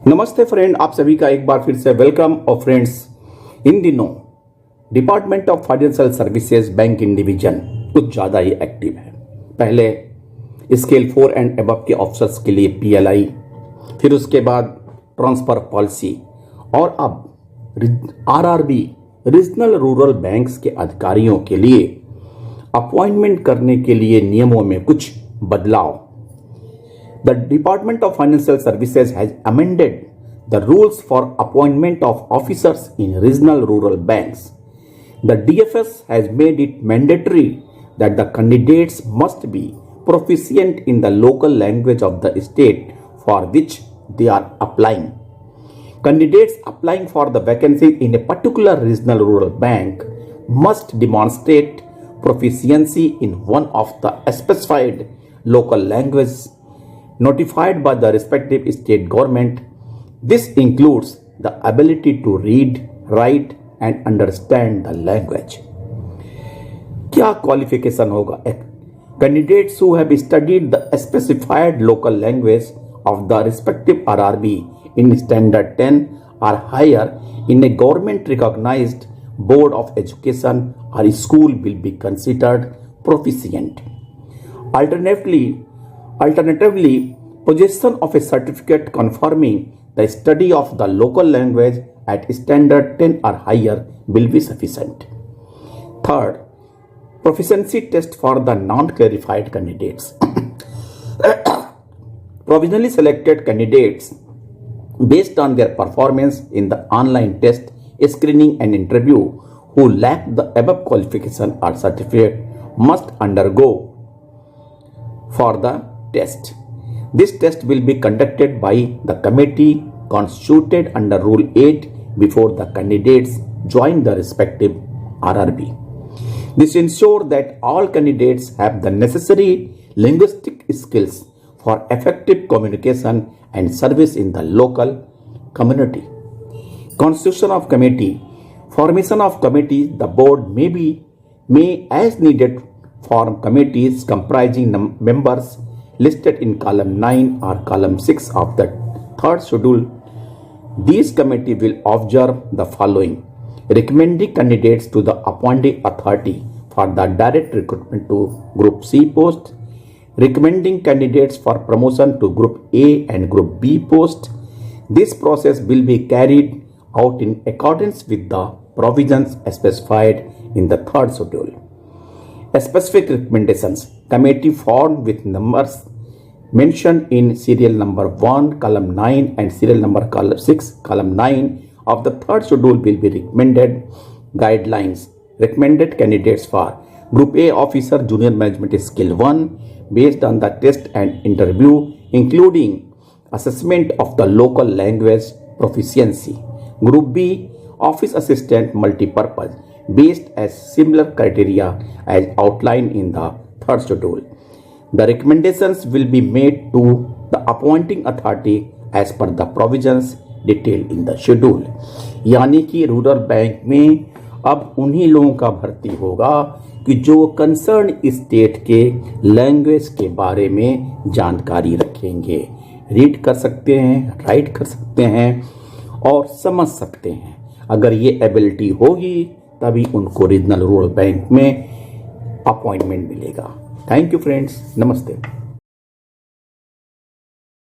नमस्ते फ्रेंड, आप सभी का एक बार फिर से वेलकम। और फ्रेंड्स, इन दिनों department of financial services banking division कुछ ज़्यादा ही एक्टिव है। पहले स्केल 4 एंड अबव के ऑफिसर्स के लिए PLI, फिर उसके बाद ट्रांसफर पॉलिसी, और अब RRB रीजनल रूरल बैंक्स के अधिकारियों के लिए अपॉइंटमेंट करने के लिए नियमों में कुछ बदलाव। The Department of Financial Services has amended the rules for appointment of officers in regional rural banks. The DFS has made it mandatory that the candidates must be proficient in the local language of the state for which they are applying. Candidates applying for the vacancy in a particular regional rural bank must demonstrate proficiency in one of the specified local languages notified by the respective state government. This includes the ability to read, write and understand the language. क्या qualification होगा? Candidates who have studied the specified local language of the respective RRB in standard 10 or higher in a government recognized board of education or school will be considered proficient. Alternatively, possession of a certificate confirming the study of the local language at standard 10 or higher will be sufficient. Third, proficiency test for the non-qualified candidates. Provisionally selected candidates, based on their performance in the online test, screening and interview, who lack the above qualification or certificate must undergo for the test. This test will be conducted by the committee constituted under Rule 8 before the candidates join the respective RRB. This ensures that all candidates have the necessary linguistic skills for effective communication and service in the local community. Constitution of committee. Formation of committees. The board may as needed form committees comprising members listed in column 9 or column 6 of the third schedule. These committee will observe the following: recommending candidates to the appointing authority for the direct recruitment to Group C post, recommending candidates for promotion to Group A and Group B post. This process will be carried out in accordance with the provisions specified in the third schedule. Specific recommendations. Committee formed with numbers mentioned in serial number 1 column 9 and serial number 6 column 9 of the third schedule will be recommended. Guidelines. Recommended candidates for Group A officer junior management skill 1 based on the test and interview, including assessment of the local language proficiency. Group B office assistant multipurpose based as similar criteria as outlined in the third schedule. The recommendations will be made to the appointing authority as per the provisions detailed in the schedule. यानी कि rural bank में अब उन्हीं लोगों का भर्ती होगा कि जो कंसर्न स्टेट के लैंग्वेज के बारे में जानकारी रखेंगे, रीड कर सकते हैं, राइट कर सकते हैं और समझ सकते हैं। अगर ये एबिलिटी होगी तभी उनको रीजनल रूरल बैंक में अपॉइंटमेंट मिलेगा। थैंक यू फ्रेंड्स, नमस्ते।